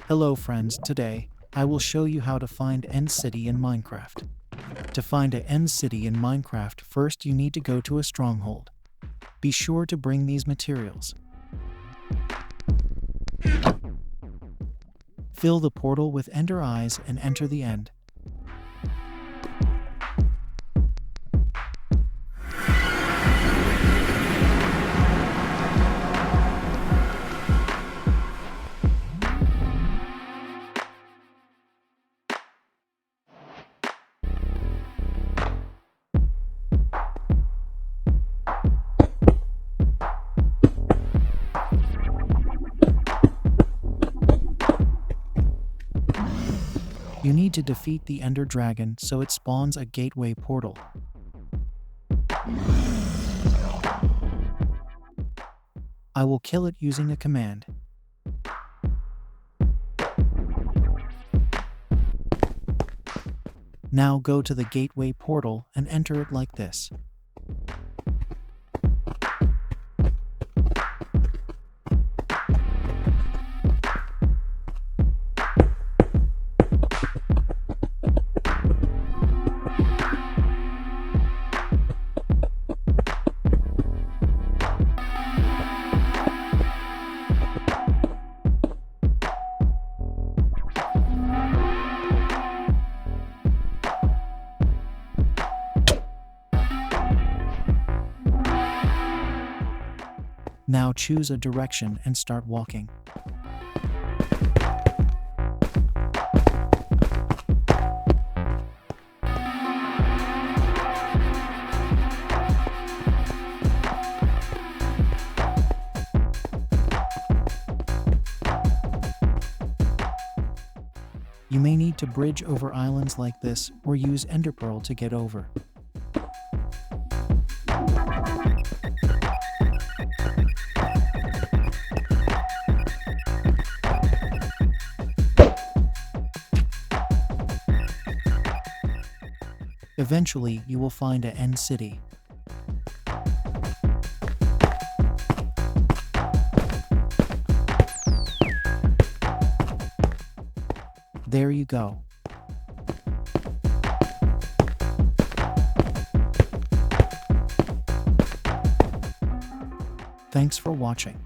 Hello friends, today I will show you how to find End City in Minecraft. To find an End City in Minecraft, first you need to go to a stronghold. Be sure to bring these materials. Fill the portal with ender eyes and enter the end. You need to defeat the Ender Dragon so it spawns a gateway portal. I will kill it using a command. Now go to the gateway portal and enter it like this. Now choose a direction and start walking. You may need to bridge over islands like this or use Ender Pearl to get over. Eventually, you will find an End City. There you go. Thanks for watching.